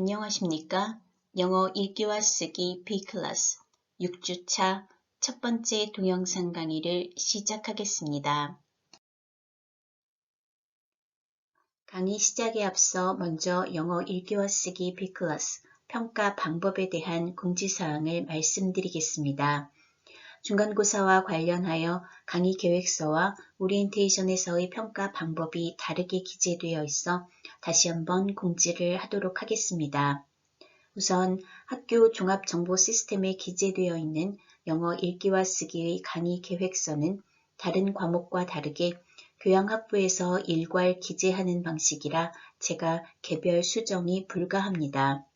안녕하십니까? 영어 읽기와 쓰기 B클래스 6주차 첫 번째 동영상 강의를 시작하겠습니다. 강의 시작에 앞서 먼저 영어 읽기와 쓰기 B클래스 평가 방법에 대한 공지사항을 말씀드리겠습니다. 중간고사와 관련하여 강의 계획서와 오리엔테이션에서의 평가 방법이 다르게 기재되어 있어 다시 한번 공지를 하도록 하겠습니다. 우선 학교 종합정보 시스템에 기재되어 있는 영어 읽기와 쓰기의 강의 계획서는 다른 과목과 다르게 교양학부에서 일괄 기재하는 방식이라 제가 개별 수정이 불가합니다.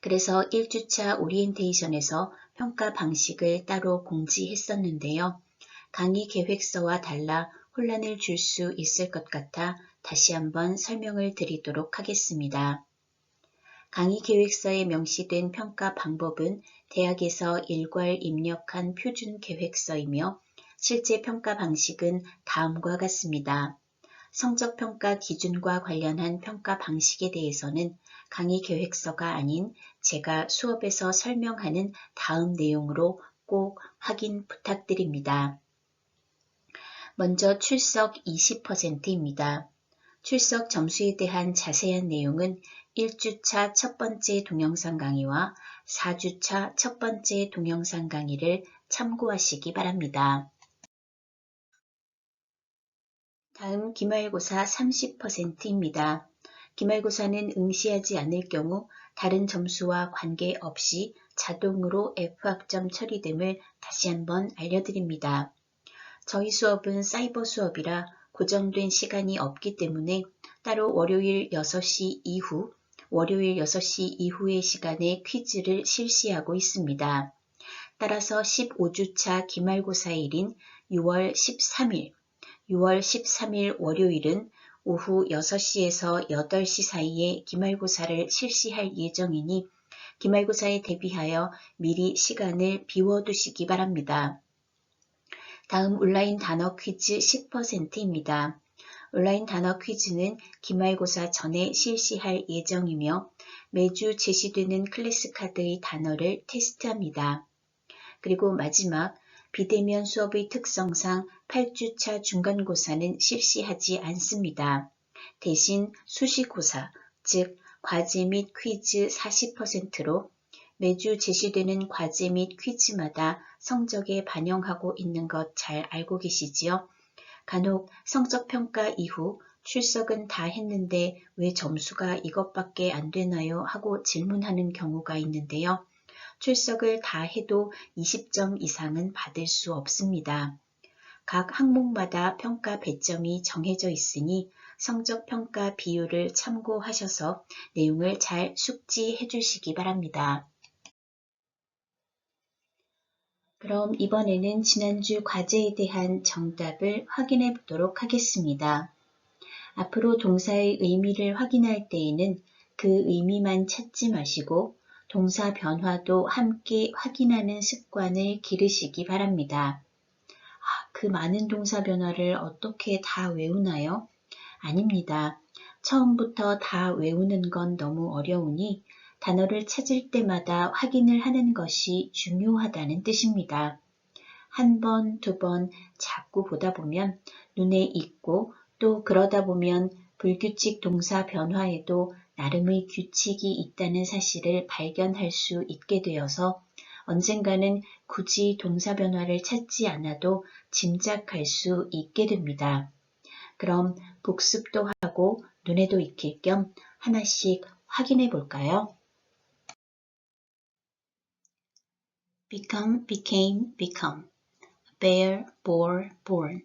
그래서 1주차 오리엔테이션에서 평가 방식을 따로 공지했었는데요. 강의 계획서와 달라 혼란을 줄 수 있을 것 같아 다시 한번 설명을 드리도록 하겠습니다. 강의 계획서에 명시된 평가 방법은 대학에서 일괄 입력한 표준 계획서이며 실제 평가 방식은 다음과 같습니다. 성적평가 기준과 관련한 평가 방식에 대해서는 강의 계획서가 아닌 제가 수업에서 설명하는 다음 내용으로 꼭 확인 부탁드립니다. 먼저 출석 20%입니다. 출석 점수에 대한 자세한 내용은 1주차 첫 번째 동영상 강의와 4주차 첫 번째 동영상 강의를 참고하시기 바랍니다. 다음 기말고사 30%입니다. 기말고사는 응시하지 않을 경우 다른 점수와 관계없이 자동으로 F학점 처리됨을 다시 한번 알려드립니다. 저희 수업은 사이버 수업이라 고정된 시간이 없기 때문에 따로 월요일 6시 이후, 월요일 6시 이후의 시간에 퀴즈를 실시하고 있습니다. 따라서 15주차 기말고사일인 6월 13일 월요일은 오후 6시에서 8시 사이에 기말고사를 실시할 예정이니 기말고사에 대비하여 미리 시간을 비워두시기 바랍니다. 다음 온라인 단어 퀴즈 10%입니다. 온라인 단어 퀴즈는 기말고사 전에 실시할 예정이며 매주 제시되는 클래스 카드의 단어를 테스트합니다. 그리고 마지막 비대면 수업의 특성상 8주차 중간고사는 실시하지 않습니다. 대신 수시고사, 즉 과제 및 퀴즈 40%로 매주 제시되는 과제 및 퀴즈마다 성적에 반영하고 있는 것 잘 알고 계시지요? 간혹 성적평가 이후 출석은 다 했는데 왜 점수가 이것밖에 안 되나요? 하고 질문하는 경우가 있는데요. 출석을 다 해도 20점 이상은 받을 수 없습니다. 각 항목마다 평가 배점이 정해져 있으니 성적평가 비율을 참고하셔서 내용을 잘 숙지해 주시기 바랍니다. 그럼 이번에는 지난주 과제에 대한 정답을 확인해 보도록 하겠습니다. 앞으로 동사의 의미를 확인할 때에는 그 의미만 찾지 마시고 동사 변화도 함께 확인하는 습관을 기르시기 바랍니다. 그 많은 동사 변화를 어떻게 다 외우나요? 아닙니다. 처음부터 다 외우는 건 너무 어려우니 단어를 찾을 때마다 확인을 하는 것이 중요하다는 뜻입니다. 한 번, 두 번 자꾸 보다 보면 눈에 익고 또 그러다 보면 불규칙 동사 변화에도 나름의 규칙이 있다는 사실을 발견할 수 있게 되어서 언젠가는 굳이 동사 변화를 찾지 않아도 짐작할 수 있게 됩니다. 그럼 복습도 하고 눈에도 익힐 겸 하나씩 확인해 볼까요? become, became, become. bear, bore, born.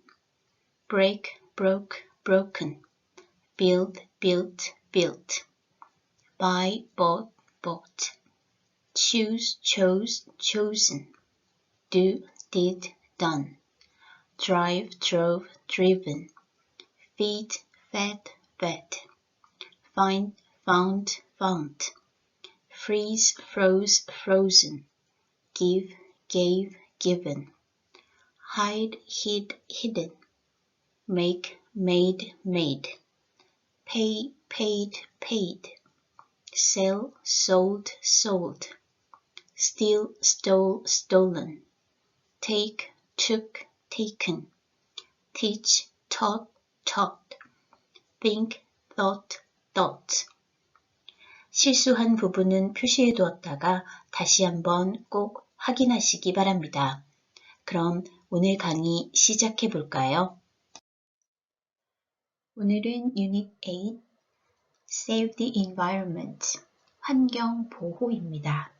break, broke, broken. build, built, built. buy, bought, bought. choose, chose, chosen. do, did, done. drive, drove, driven. feed, fed, fed. find, found, found. freeze, froze, frozen. give, gave, given. hide, hid, hidden. make, made, made. pay, paid, paid. sell, sold, sold, steal, stole, stolen, take, took, taken, teach, taught, taught, think, thought, thought. 실수한 부분은 표시해 두었다가 다시 한번 꼭 확인하시기 바랍니다. 그럼 오늘 강의 시작해 볼까요? 오늘은 유닛 8, Save the Environment, 환경 보호입니다.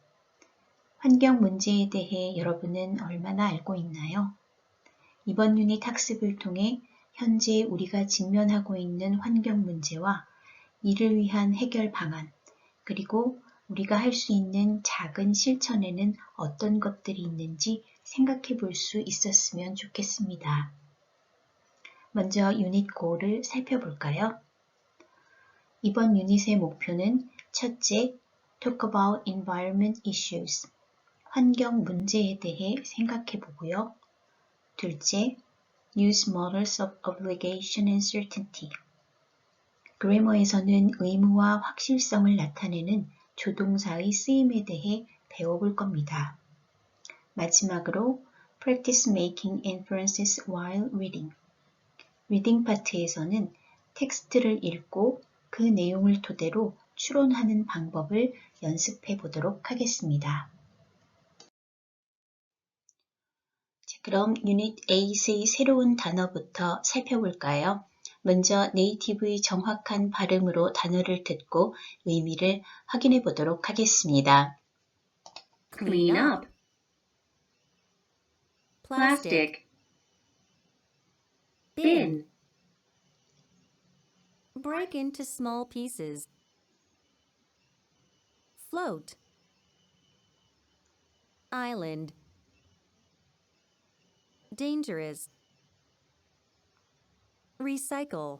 환경 문제에 대해 여러분은 얼마나 알고 있나요? 이번 유닛 학습을 통해 현재 우리가 직면하고 있는 환경 문제와 이를 위한 해결 방안, 그리고 우리가 할 수 있는 작은 실천에는 어떤 것들이 있는지 생각해 볼 수 있었으면 좋겠습니다. 먼저 유닛 9를 살펴볼까요? 이번 유닛의 목표는 첫째, Talk about environment issues, 환경 문제에 대해 생각해 보고요. 둘째, Use models of obligation and certainty. 그래머에서는 의무와 확실성을 나타내는 조동사의 쓰임에 대해 배워볼 겁니다. 마지막으로 Practice making inferences while reading. 리딩 파트에서는 텍스트를 읽고 그 내용을 토대로 추론하는 방법을 연습해 보도록 하겠습니다. 자, 그럼 유닛 8의 새로운 단어부터 살펴볼까요? 먼저 네이티브의 정확한 발음으로 단어를 듣고 의미를 확인해 보도록 하겠습니다. Clean up. Plastic. Bin. Break into small pieces. Float. Island. Dangerous. Recycle.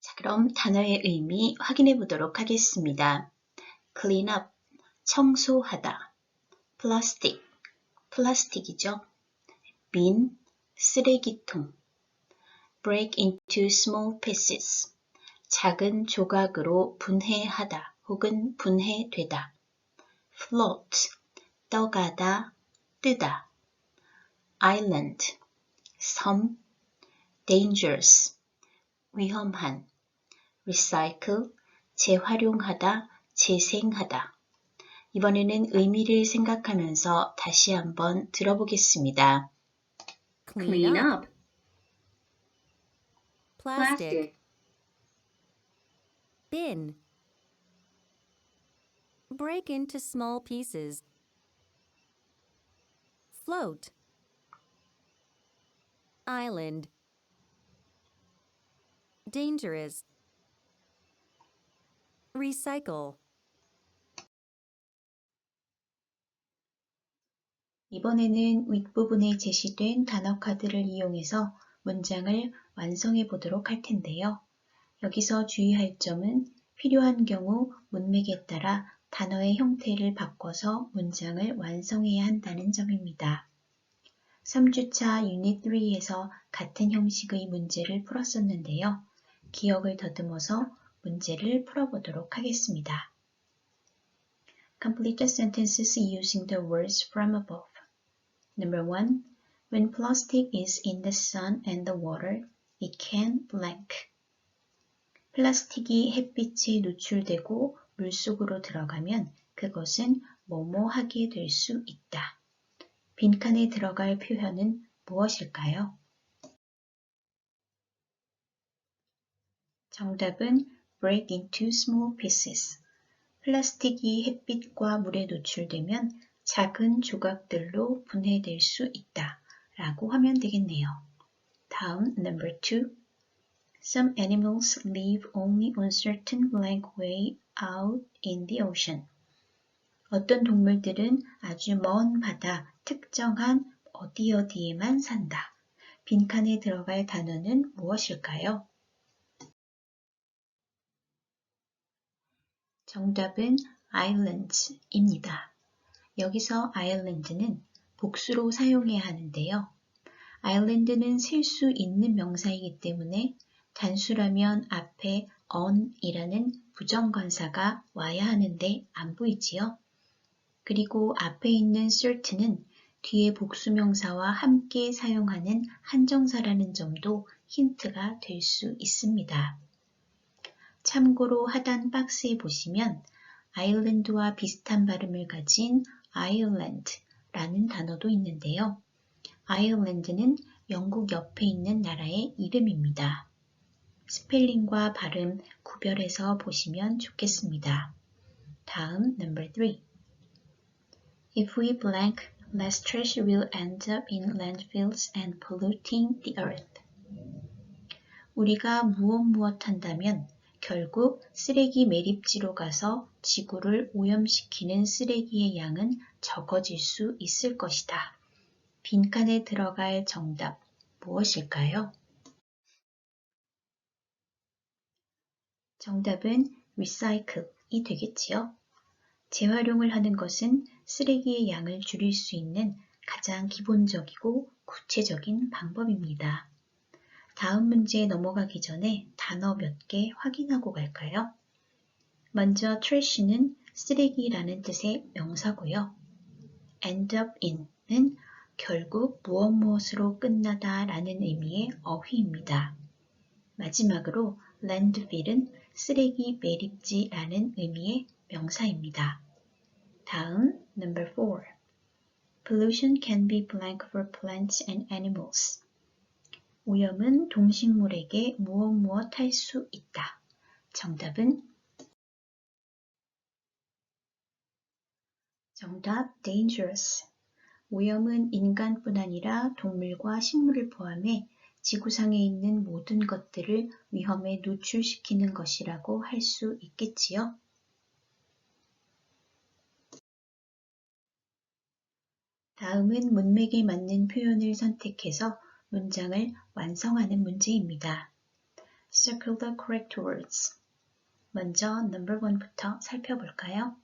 자, 그럼 단어의 의미 확인해 보도록 하겠습니다. Clean up, 청소하다. Plastic, 플라스틱이죠. Bin, 쓰레기통. Break into small pieces, 작은 조각으로 분해하다 혹은 분해되다. Float, 떠가다, 뜨다. Island, 섬. Dangerous, 위험한. Recycle, 재활용하다, 재생하다. 이번에는 의미를 생각하면서 다시 한번 들어보겠습니다. Clean up. Plastic. Bin. Break into small pieces. Float. Island. Dangerous. Recycle. 이번에는 윗부분에 제시된 단어 카드를 이용해서 문장을 완성해 보도록 할 텐데요. 여기서 주의할 점은 필요한 경우 문맥에 따라 단어의 형태를 바꿔서 문장을 완성해야 한다는 점입니다. 3주차 유닛 3에서 같은 형식의 문제를 풀었었는데요. 기억을 더듬어서 문제를 풀어보도록 하겠습니다. Complete the sentences using the words from above. Number 1. When plastic is in the sun and the water, it can blank. 플라스틱이 햇빛에 노출되고 물속으로 들어가면 그것은 뭐뭐 하게 될 수 있다. 빈칸에 들어갈 표현은 무엇일까요? 정답은 break into small pieces. 플라스틱이 햇빛과 물에 노출되면 작은 조각들로 분해될 수 있다 라고 하면 되겠네요. 다음 number 2. Some animals live only on certain blank way out in the ocean. 어떤 동물들은 아주 먼 바다, 특정한 어디에만 산다. 빈칸에 들어갈 단어는 무엇일까요? 정답은 islands입니다. 여기서 island는 복수로 사용해야 하는데요. island는 셀 수 있는 명사이기 때문에 단수라면 앞에 on이라는 부정관사가 와야 하는데 안 보이지요? 그리고 앞에 있는 certain은 뒤에 복수명사와 함께 사용하는 한정사라는 점도 힌트가 될 수 있습니다. 참고로 하단 박스에 보시면 아일랜드와 비슷한 발음을 가진 아일랜드라는 단어도 있는데요. 아일랜드는 영국 옆에 있는 나라의 이름입니다. 스펠링과 발음 구별해서 보시면 좋겠습니다. 다음 number 3. If we blank, less trash will end up in landfills and polluting the earth. 우리가 무엇 한다면 결국 쓰레기 매립지로 가서 지구를 오염시키는 쓰레기의 양은 적어질 수 있을 것이다. 빈칸에 들어갈 정답 무엇일까요? 정답은 recycle이 되겠지요. 재활용을 하는 것은 쓰레기의 양을 줄일 수 있는 가장 기본적이고 구체적인 방법입니다. 다음 문제에 넘어가기 전에 단어 몇 개 확인하고 갈까요? 먼저 trash는 쓰레기라는 뜻의 명사고요. end up in은 결국 무엇으로 끝나다 라는 의미의 어휘입니다. 마지막으로 landfill은 쓰레기 매립지라는 의미의 명사입니다. 다음 number 4. Pollution can be blank for plants and animals. 오염은 동식물에게 무엇 할 수 있다. 정답은 정답 dangerous. 오염은 인간뿐 아니라 동물과 식물을 포함해 지구상에 있는 모든 것들을 위험에 노출시키는 것이라고 할 수 있겠지요. 다음은 문맥에 맞는 표현을 선택해서 문장을 완성하는 문제입니다. Circle the correct words. 먼저 number 1부터 살펴볼까요?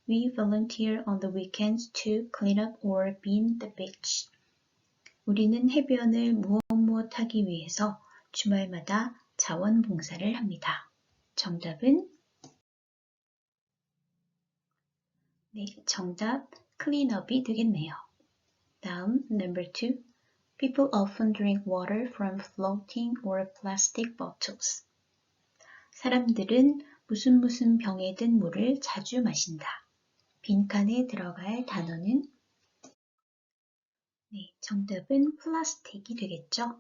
We volunteer on the weekends to clean up or bin the beach. 우리는 해변을 무엇 하기 위해서 주말마다 자원봉사를 합니다. 정답은 정답 clean up이 되겠네요. 다음 number 2. People often drink water from floating or plastic bottles. 사람들은 무슨 병에 든 물을 자주 마신다. 빈칸에 들어갈 단어는 정답은 플라스틱이 되겠죠?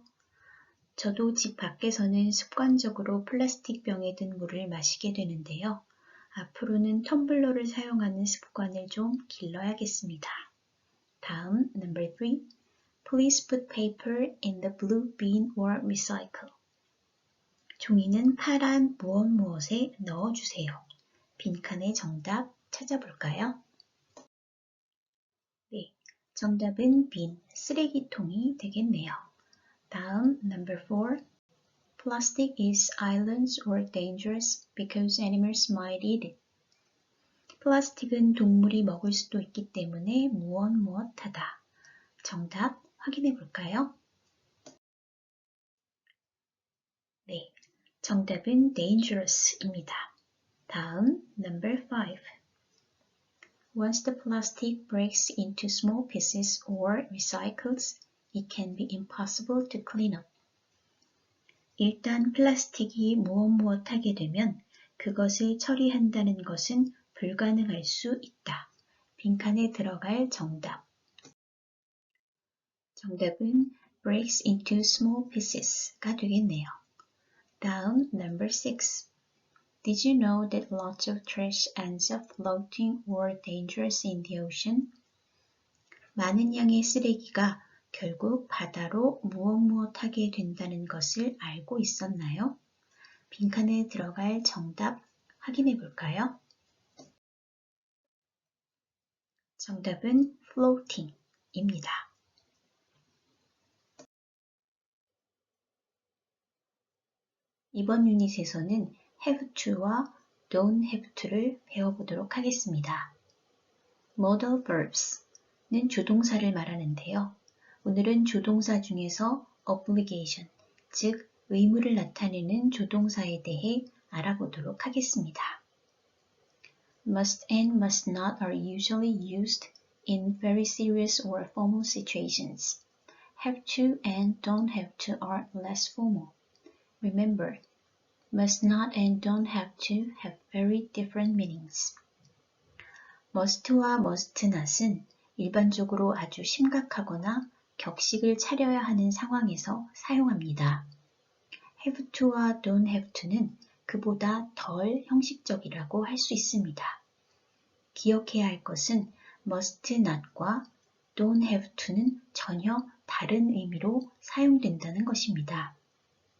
저도 집 밖에서는 습관적으로 플라스틱 병에 든 물을 마시게 되는데요. 앞으로는 텀블러를 사용하는 습관을 좀 길러야겠습니다. 다음 number 3. Please put paper in the blue bin or recycle. 종이는 파란 무엇에 넣어주세요. 빈칸의 정답 찾아볼까요? 네, 정답은 bin, 쓰레기통이 되겠네요. 다음 number 4. Plastic is islands or dangerous because animals might eat it. 플라스틱은 동물이 먹을 수도 있기 때문에 무엇하다. 정답 확인해 볼까요? 네, 정답은 dangerous입니다. 다음 number 5. Once the plastic breaks into small pieces or recycles, it can be impossible to clean up. 일단 플라스틱이 무엇하게 되면 그것을 처리한다는 것은 불가능할 수 있다. 빈칸에 들어갈 정답. 정답은 breaks into small pieces가 되겠네요. 다음 number 6. Did you know that lots of trash ends up floating or dangerous in the ocean? 많은 양의 쓰레기가 결국 바다로 무엇하게 된다는 것을 알고 있었나요? 빈칸에 들어갈 정답 확인해 볼까요? 정답은 floating입니다. 이번 유닛에서는 have to와 don't have to를 배워보도록 하겠습니다. Modal verbs는 조동사를 말하는데요. 오늘은 조동사 중에서 obligation, 즉 의무를 나타내는 조동사에 대해 알아보도록 하겠습니다. Must and must not are usually used in very serious or formal situations. Have to and don't have to are less formal. Remember, must not and don't have to have very different meanings. must와 must not은 일반적으로 아주 심각하거나 격식을 차려야 하는 상황에서 사용합니다. have to와 don't have to는 그보다 덜 형식적이라고 할 수 있습니다. 기억해야 할 것은 must not과 don't have to는 전혀 다른 의미로 사용된다는 것입니다.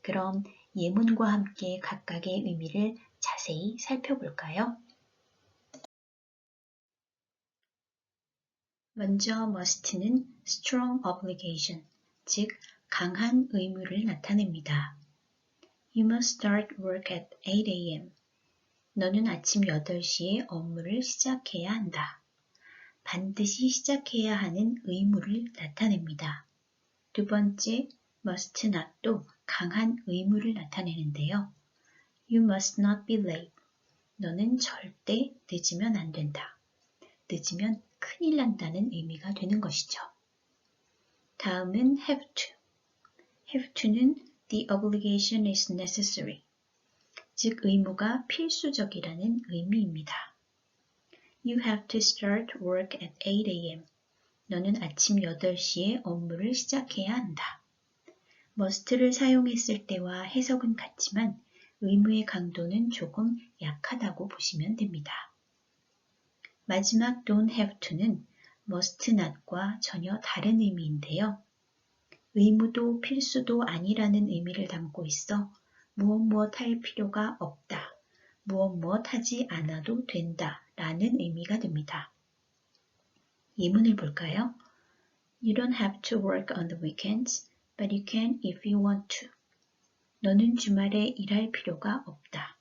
그럼 예문과 함께 각각의 의미를 자세히 살펴볼까요? 먼저 must는 strong obligation, 즉 강한 의무를 나타냅니다. You must start work at 8 a.m. 너는 아침 8시에 업무를 시작해야 한다. 반드시 시작해야 하는 의무를 나타냅니다. 두 번째, must not도 강한 의무를 나타내는데요. You must not be late. 너는 절대 늦으면 안 된다. 늦으면 큰일 난다는 의미가 되는 것이죠. 다음은 have to. have to는 the obligation is necessary. 즉 의무가 필수적이라는 의미입니다. You have to start work at 8 a.m. 너는 아침 8시에 업무를 시작해야 한다. must를 사용했을 때와 해석은 같지만 의무의 강도는 조금 약하다고 보시면 됩니다. 마지막 don't have to는 must not과 전혀 다른 의미인데요. 의무도 필수도 아니라는 의미를 담고 있어 무엇 할 필요가 없다, 무엇 하지 않아도 된다 라는 의미가 됩니다. 예문을 볼까요? You don't have to work on the weekends, but you can if you want to. 너는 주말에 일할 필요가 없다.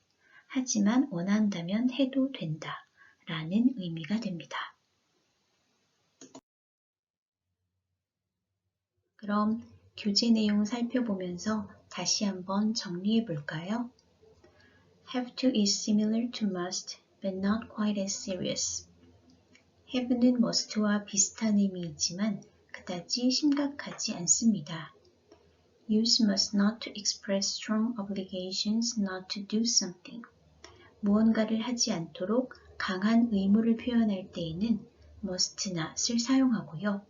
하지만 원한다면 해도 된다 라는 의미가 됩니다. 그럼 교재 내용 살펴보면서 다시 한번 정리해 볼까요? Have to is similar to must, but not quite as serious. have는 must와 비슷한 의미이지만 그다지 심각하지 않습니다. Use must not to express strong obligations not to do something. 무언가를 하지 않도록 강한 의무를 표현할 때에는 must not을 사용하고요.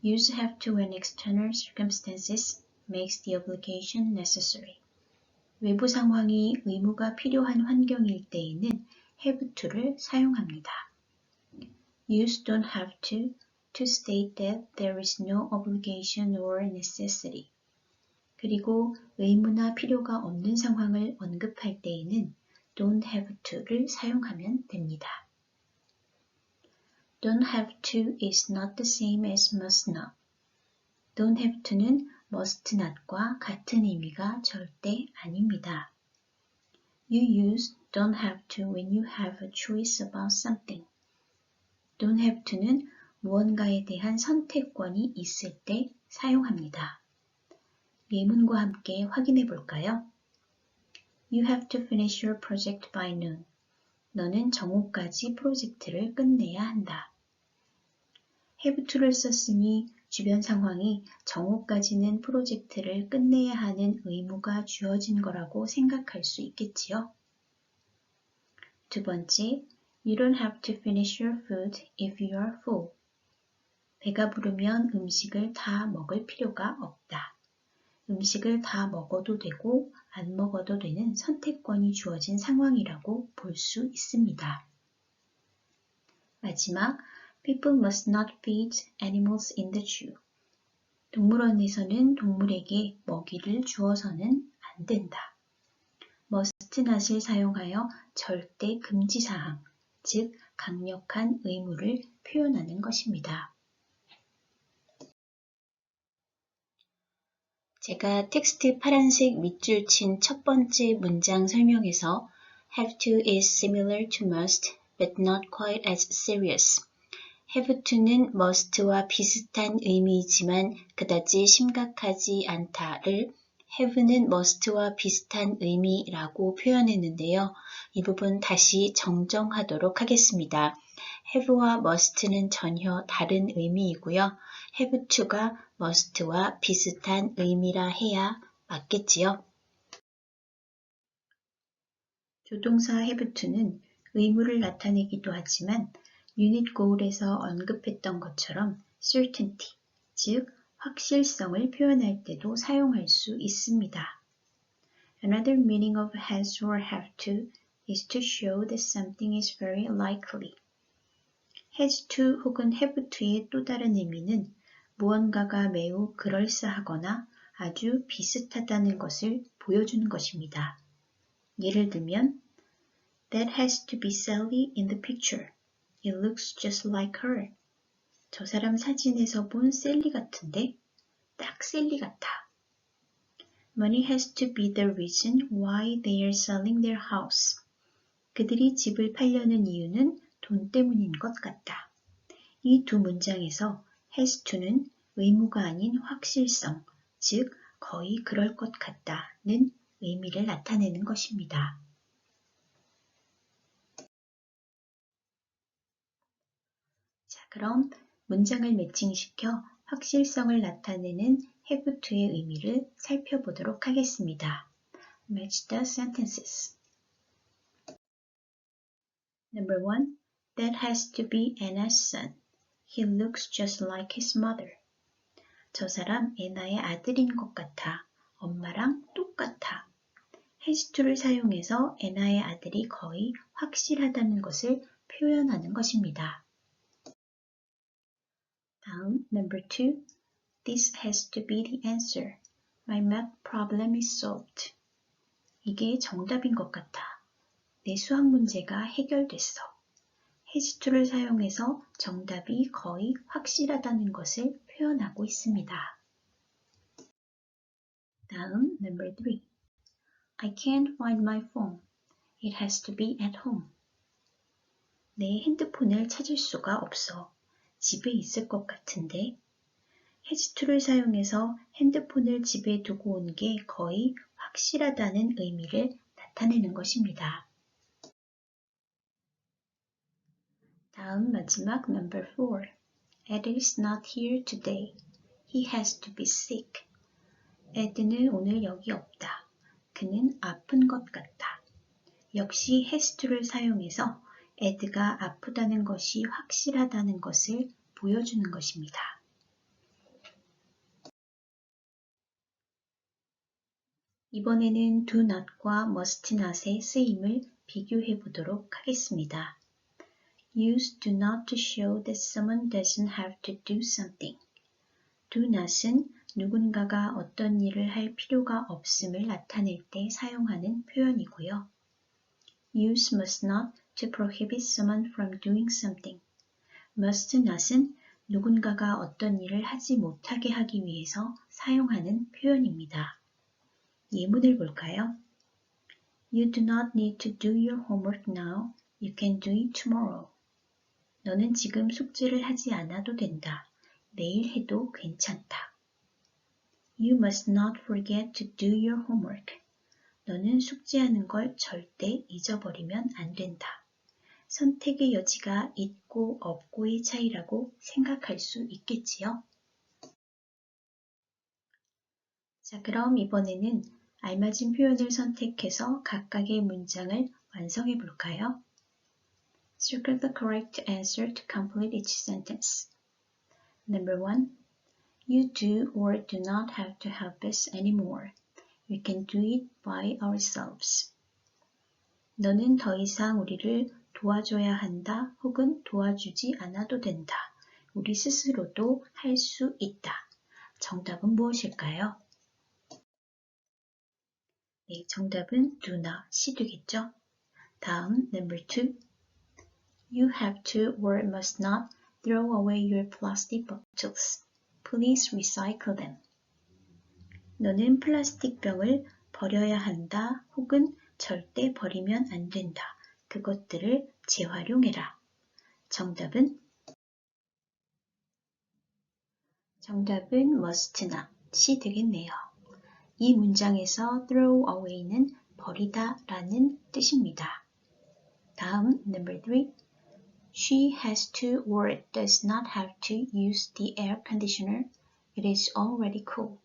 Use have to when external circumstances makes the obligation necessary. 외부 상황이 의무가 필요한 환경일 때에는 have to를 사용합니다. Use don't have to state that there is no obligation or necessity. 그리고 의무나 필요가 없는 상황을 언급할 때에는 don't have to를 사용하면 됩니다. Don't have to is not the same as must not. Don't have to는 must not과 같은 의미가 절대 아닙니다. You use don't have to when you have a choice about something. Don't have to는 무언가에 대한 선택권이 있을 때 사용합니다. 예문과 함께 확인해 볼까요? You have to finish your project by noon. 너는 정오까지 프로젝트를 끝내야 한다. have to를 썼으니 주변 상황이 정오까지는 프로젝트를 끝내야 하는 의무가 주어진 거라고 생각할 수 있겠지요. 두 번째, You don't have to finish your food if you are full. 배가 부르면 음식을 다 먹을 필요가 없다. 음식을 다 먹어도 되고 안 먹어도 되는 선택권이 주어진 상황이라고 볼 수 있습니다. 마지막, People must not feed animals in the zoo. 동물원에서는 동물에게 먹이를 주어서는 안 된다. must not을 사용하여 절대 금지사항, 즉 강력한 의무를 표현하는 것입니다. 제가 텍스트 파란색 밑줄 친 첫 번째 문장 설명에서 have to is similar to must, but not quite as serious. have to는 must와 비슷한 의미이지만 그다지 심각하지 않다를 have는 must와 비슷한 의미라고 표현했는데요. 이 부분 다시 정정하도록 하겠습니다. have와 must는 전혀 다른 의미이고요. have to가 must와 비슷한 의미라 해야 맞겠지요. 조동사 have to는 의무를 나타내기도 하지만 유닛 goal에서 언급했던 것처럼 certainty, 즉 확실성을 표현할 때도 사용할 수 있습니다. Another meaning of has or have to is to show that something is very likely. has to 혹은 have to의 또 다른 의미는 무언가가 매우 그럴싸하거나 아주 비슷하다는 것을 보여주는 것입니다. 예를 들면 That has to be Sally in the picture. It looks just like her. 저 사람 사진에서 본 셀리 같은데 딱 셀리 같아. Money has to be the reason why they are selling their house. 그들이 집을 팔려는 이유는 돈 때문인 것 같다. 이 두 문장에서 has to는 의무가 아닌 확실성, 즉 거의 그럴 것 같다는 의미를 나타내는 것입니다. 자, 그럼 문장을 매칭시켜 확실성을 나타내는 have to의 의미를 살펴보도록 하겠습니다. Match the sentences. Number 1. That has to be Anna's son. He looks just like his mother. 저 사람 애나의 아들인 것 같아. 엄마랑 똑같아. has to를 사용해서 애나의 아들이 거의 확실하다는 것을 표현하는 것입니다. 다음, number 2. This has to be the answer. My math problem is solved. 이게 정답인 것 같아. 내 수학 문제가 해결됐어. has to를 사용해서 정답이 거의 확실하다는 것을 표현하고 있습니다. 다음, number 3. I can't find my phone. It has to be at home. 내 핸드폰을 찾을 수가 없어. 집에 있을 것 같은데. has to를 사용해서 핸드폰을 집에 두고 온 게 거의 확실하다는 의미를 나타내는 것입니다. 다음 마지막 number 4. Ed is not here today. He has to be sick. Ed는 오늘 여기 없다. 그는 아픈 것 같다. 역시 has to를 사용해서 Ed가 아프다는 것이 확실하다는 것을 보여주는 것입니다. 이번에는 do not과 must not의 쓰임을 비교해 보도록 하겠습니다. Use do not to show that someone doesn't have to do something. do not은 누군가가 어떤 일을 할 필요가 없음을 나타낼 때 사용하는 표현이고요. Use must not to prohibit someone from doing something. must not은 누군가가 어떤 일을 하지 못하게 하기 위해서 사용하는 표현입니다. 예문을 볼까요? You do not need to do your homework now. You can do it tomorrow. 너는 지금 숙제를 하지 않아도 된다. 내일 해도 괜찮다. You must not forget to do your homework. 너는 숙제하는 걸 절대 잊어버리면 안 된다. 선택의 여지가 있고 없고의 차이라고 생각할 수 있겠지요? 자, 그럼 이번에는 알맞은 표현을 선택해서 각각의 문장을 완성해 볼까요? Circle the correct answer to complete each sentence. Number 1. You do or do not have to help us anymore. We can do it by ourselves. 너는 더 이상 우리를 도와줘야 한다 혹은 도와주지 않아도 된다. 우리 스스로도 할 수 있다. 정답은 무엇일까요? 네, 정답은 do not이 되겠죠. 다음, number 2. You have to or must not throw away your plastic bottles. Please recycle them. 너는 플라스틱 병을 버려야 한다 혹은 절대 버리면 안 된다. 그것들을 재활용해라. 정답은 must not이 되겠네요. 이 문장에서 throw away는 버리다 라는 뜻입니다. 다음 number 3. She has to or does not have to use the air conditioner. It is already cool.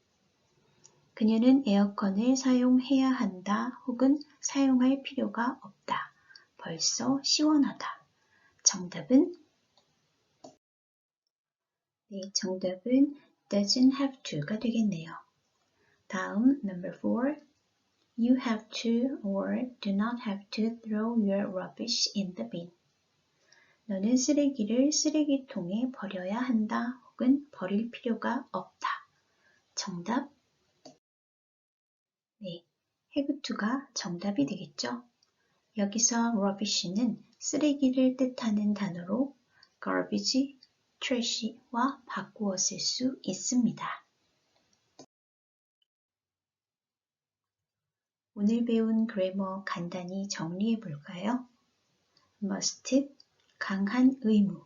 그녀는 에어컨을 사용해야 한다 혹은 사용할 필요가 없다. 벌써 시원하다. 정답은 정답은 doesn't have to가 되겠네요. 다음 number 4. You have to or do not have to throw your rubbish in the bin. 너는 쓰레기를 쓰레기통에 버려야 한다 혹은 버릴 필요가 없다. 정답 have to가 정답이 되겠죠. 여기서 rubbish는 쓰레기를 뜻하는 단어로 garbage, trash와 바꾸어 쓸 수 있습니다. 오늘 배운 그래머 간단히 정리해 볼까요? must, 강한 의무,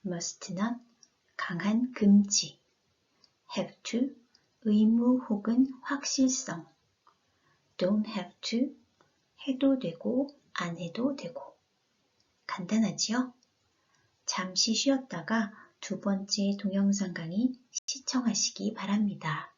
must not, 강한 금지, have to, 의무 혹은 확실성, don't have to, 해도 되고 안 해도 되고. 간단하지요? 잠시 쉬었다가 두 번째 동영상 강의 시청하시기 바랍니다.